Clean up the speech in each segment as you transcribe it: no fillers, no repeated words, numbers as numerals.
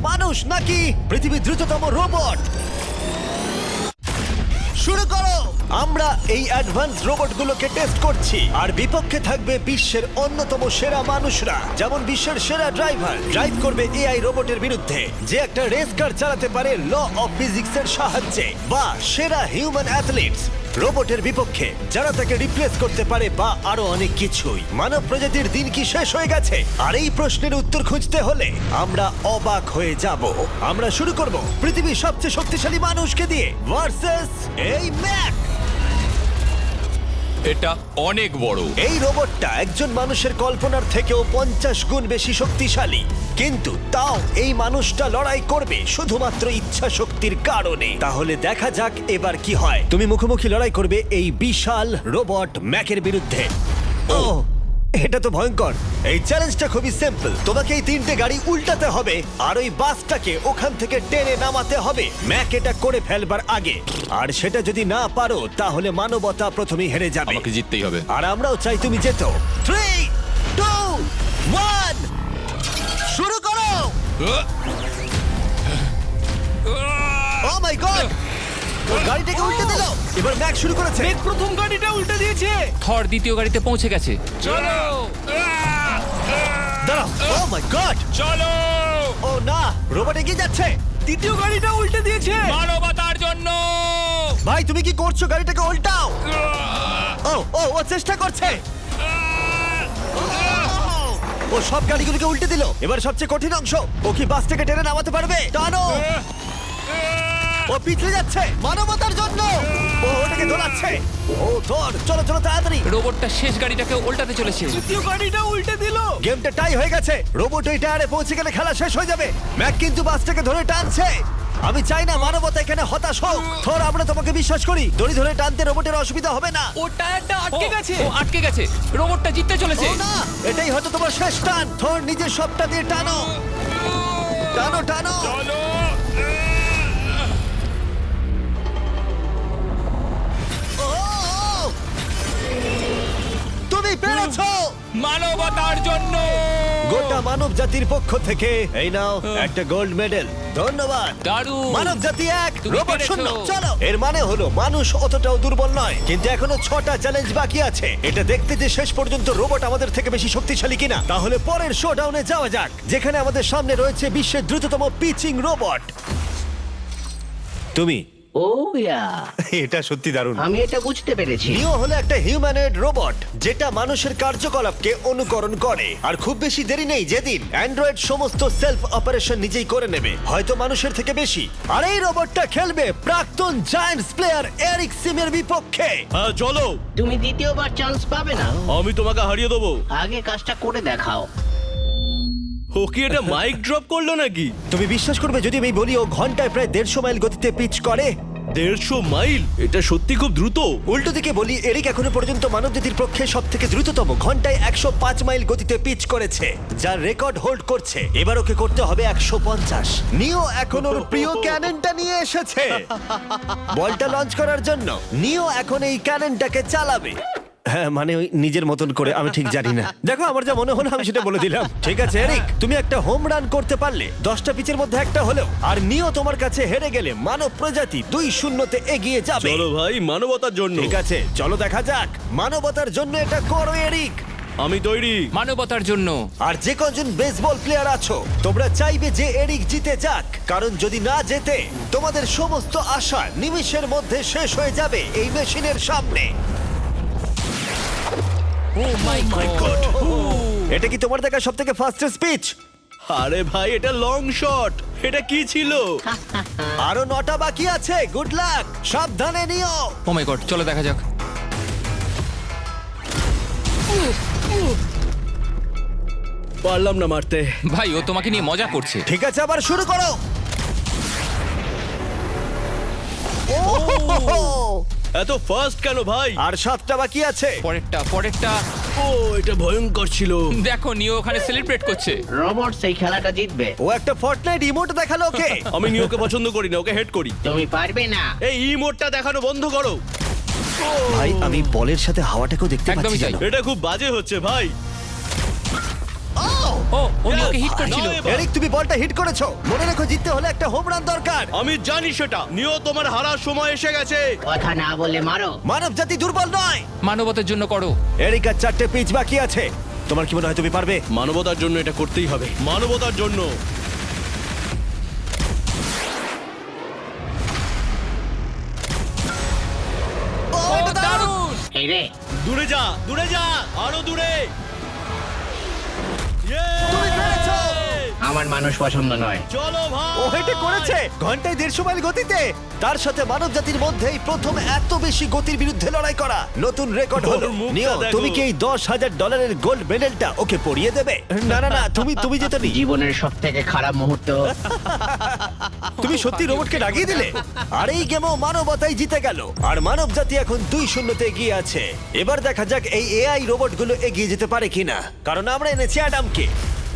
মানুষ নাকি পৃথিবীর দ্রুততম রোবট? শুরু করো। আমরা এই অ্যাডভান্স রোবটগুলোকে টেস্ট করছি, আর বিপক্ষে থাকবে বিশ্বের অন্যতম সেরা মানুষরা, যেমন বিশ্বের সেরা ড্রাইভার ড্রাইভ করবে এআই রোবটের বিরুদ্ধে, যে একটা রেস কার চালাতে পারে ল অফ ফিজিক্সের সাহায্যে, বা সেরা হিউম্যান অ্যাথলিটস রোবটের বিপক্ষে যারা তাকে রিপ্লেস করতে পারে, বা আরো অনেক কিছুই। মানব প্রজাতির দিন কি শেষ হয়ে গেছে? আর এই প্রশ্নের উত্তর খুঁজতে হলে আমরা অবাক হয়ে যাব। আমরা শুরু করব পৃথিবীর সবচেয়ে শক্তিশালী মানুষকে দিয়ে ভার্সেস এই ম্যাক। এটা অনেক বড়। এই রোবটটা একজন মানুষের কল্পনার থেকেও 50 গুণ বেশি শক্তিশালী, কিন্তু তাও এই মানুষটা লড়াই করবে শুধুমাত্র ইচ্ছা শক্তির কারণে। তাহলে দেখা যাক এবার কি হয়। তুমি মুখোমুখি লড়াই করবে এই বিশাল রোবট ম্যাকের বিরুদ্ধে। ও, এটা তো ভয়ঙ্কর। এই চ্যালেঞ্জটা খুবই সিম্পল। তোমাকে এই 3টে গাড়ি উল্টাতে হবে, আর ওই বাসটাকে ওখান থেকে টেনে নামাতে হবে ম্যাক এটা করে ফেলবার আগে। আর সেটা যদি না পারো তাহলে মানবতা প্রথমেই হেরে যাবে। আমাকে জিততেই হবে। আর আমরাও চাই তুমি যেতো। 3, 2, 1 শুরু করো। ও মাই গড, ও গাড়িটাকে উল্টে দিল। এবার ম্যাক শুরু করেছে। প্রথম গাড়িটা উল্টে দিয়েছে। থর দ্বিতীয় গাড়িতে পৌঁছে গেছে। চলো দাঁড়াও। ও মাই গড, চলো। ও না, রোবট এগিয়ে যাচ্ছে। দ্বিতীয় গাড়িটা উল্টে দিয়েছে। মানবতার জন্য। ভাই তুমি কি করছো? গাড়িটাকে উল্টাও। ও ও ও চেষ্টা করছে। ও সব গাড়িগুলোকে উল্টে দিল। এবার সবচেয়ে কঠিন অংশ, ও কি বাসটাকে টেনে নামাতে পারবে? টানো। ও পিছলে যাচ্ছে মানবতার জন্য। ও ওটাকে দোলাচ্ছে। ও ধর, চলো চলো তাড়াতাড়ি। রোবটটা শেষ গাড়িটাকে উল্টাতে চলেছে। দ্বিতীয় গাড়িটা উল্টে দিল। গেমটা টাই হয়ে গেছে। রোবট ওই টায়ারে পৌঁছে গেলে খেলা শেষ হয়ে যাবে। ম্যাক কিন্তু বাসটাকে ধরে টানছে। আমি চাই না মানবতা এখানে হতাশ হোক। থর, আমরা তোমাকে বিশ্বাস করি। দড়ি ধরে টানতে রোবটের অসুবিধা হবে না। ও টায়ারটা আটকে গেছে। ও আটকে গেছে। রোবটটা জিততে চলেছে। ও না, এটাই হয়তো তোমার শেষ টান। থর, নিজের সবটা দিয়ে টানো। টানো টানো। চলো। ও, ও। তুমি পেরেছো। মানবতার জন্য। গোটা মানব জাতির পক্ষ থেকে এই নাও একটা গোল্ড মেডেল। ধন্যবাদ। দারুণ। মানব জাতি এক, তুমি রোবট পেরেছো। শূন্য। চলো, এর মানে হলো মানুষ অতটাও দুর্বল নয়, কিন্তু এখনো 6টা চ্যালেঞ্জ বাকি আছে। এটা দেখতে যে শেষ পর্যন্ত রোবট আমাদের থেকে বেশি শক্তিশালী কিনা। তাহলে পরের শোডাউনে যাওয়া যাক, যেখানে আমাদের সামনে রয়েছে বিশ্বের দ্রুততম পিচিং রোবট। তুমি ও ইয়া, এটা সত্যি দারুণ। আমি এটা বুঝতে পেরেছি। নিও হলো একটা হিউম্যানয়েড রোবট যেটা মানুষের কার্যকলাপকে অনুকরণ করে। আর খুব বেশি দেরি নেই যেদিন অ্যান্ড্রয়েড সমস্ত সেলফ অপারেশন নিজেই করে নেবে, হয়তো মানুষের থেকে বেশি। আর এই রোবটটা খেলবে প্রাক্তন জায়ান্টস প্লেয়ার এরিক সিমের বিপক্ষে। হ্যাঁ চলো, তুমি দ্বিতীয়বার চান্স পাবে না। আমি তোমাকে হারিয়ে দেবো। আগে কাজটা করে দেখাও। ও কি এটা মাইক ড্রপ করলো নাকি? তুমি বিশ্বাস করবে যদি আমি বলি ও ঘন্টায় প্রায় 150 মাইল গতিতে পিচ করে? 150 মাইল? এটা সত্যি খুব দ্রুত। উল্টো দিকে বলি, এরিক এখনো পর্যন্ত মানবজাতির পক্ষে সব থেকে দ্রুততম ঘন্টায় 105 মাইল গতিতে পিচ করেছে, যার রেকর্ড হোল্ড করছে। এবার ওকে করতে হবে 150। নিও এখন ওর প্রিয় ক্যাননটা নিয়ে এসেছে বলটা লঞ্চ করার জন্য। নিও এখন এই ক্যাননটাকে চালাবে। হ্যাঁ, মানে ওই নিজের মতন করে, আমি ঠিক জানি না। দেখো, আমার যা মনে হলো আমি সেটা বলে দিলাম। ঠিক আছে এরিক, তুমি একটা হোম রান করতে পারলে 10টা পিচের মধ্যে একটা হলেও, আর নিও তোমার কাছে হেরে গেলে মানব প্রজাতি 2-0 এগিয়ে যাবে। চলো ভাই, মানবতার জন্য। ঠিক আছে, চলো দেখা যাক। মানবতার জন্য এটা করো এরিক। আমি তৈরি। মানবতার জন্য। আর যে কজন বেসবল প্লেয়ার আছো, তোমরা চাইবে যে এরিক জিতে যাক, কারণ যদি না জেতে তোমাদের সমস্ত আশা নিমিষের মধ্যে শেষ হয়ে যাবে এই মেশিনের সামনে। ও মাই গড, এটা কি তোমার দেখা সব থেকে ফাস্টেস্ট পিচ? আরে ভাই, এটা লং শট। এটা কি ছিল? আরো 9টা বাকি আছে। গুড লাক, সাবধানে নিও। ও মাই গড, চলো দেখা যাক। পারলাম না মারতে। ভাই, ও তোমাকে নিয়ে মজা করছে। ঠিক আছে, আবার শুরু করো। ও, এত ফাস্ট কেন ভাই? আর 7টা বাকি আছে। পরেরটা। ও, এটা ভয়ঙ্কর ছিল। দেখো, নিও ওখানে সেলিব্রেট করছে। রোবট সেই খেলাটা জিতবে। ও একটা ফর্টনাইট ইমোট দেখালো ওকে। আমি নিয়োকে পছন্দ করি না, ওকে হেড করি। তুমি পারবে না। এই ইমোটটা দেখানো বন্ধ করো। ভাই, আমি বলের সাথে হাওয়াটাকেও দেখতে একদমই পাচ্ছি তাই। জানো? এটা খুব বাজে হচ্ছে ভাই। ও ও নিওকে হিট করছিল। নাও এবার। এরিক তুমি বলটা হিট করেছো, মনে রেখো জিততে হলে একটা হোম রান দরকার। আমি জানি সেটা, নিও তোমার হারার সময় এসে গেছে। কথা না বলে মারো। মানব জাতি দুর্বল নয়। মানবতার জন্য করো। এরিক আর 4টে পিচ বাকি আছে, তোমার কি মনে হয় তুমি পারবে? মানবতার জন্য এটা করতেই হবে, মানবতার জন্য। ও, ও এটা দারুণ! দারুণ! এই রে, দূরে যা, দূরে যা, আরো দূরে। তুমি পেরেছো! আমার মানুষ পছন্দ নয়। চলো ভাই। ও হেটে করেছে ঘন্টায় 150 মাইল গতিতে। তার সাথে মানব জাতির মধ্যেই প্রথম এত বেশি গতির বিরুদ্ধে লড়াই করা নতুন রেকর্ড হলো। ওর মুখটা নিও, দেখো। তুমি কি এই $10,000 গোল্ড মেডেলটা ওকে পরিয়ে দেবে? না না না, তুমি যেতে নি। জীবনের সব থেকে খারাপ মুহূর্ত। তুমি সত্যি রোবটকে রাগিয়ে দিলে। আর এই গেমও মানবতাই জিতে গেল, আর মানব জাতি এখন 2-0 এগিয়ে আছে। এবার দেখা যাক এই এআই রোবটগুলো এগিয়ে যেতে পারে কিনা, কারণ আমরা এনেছি অ্যাডামকে,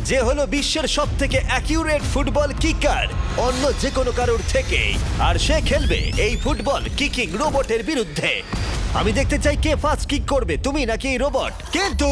যে হলো বিশ্বের সব থেকে অ্যাকিউরেট ফুটবল কিকার অন্য যে কোনো কারোর থেকে, আর সে খেলবে এই ফুটবল কিকিং রোবটের বিরুদ্ধে। আমি দেখতে চাই কে ফার্স্ট কিক করবে, তুমি নাকি এই রোবট। কিন্তু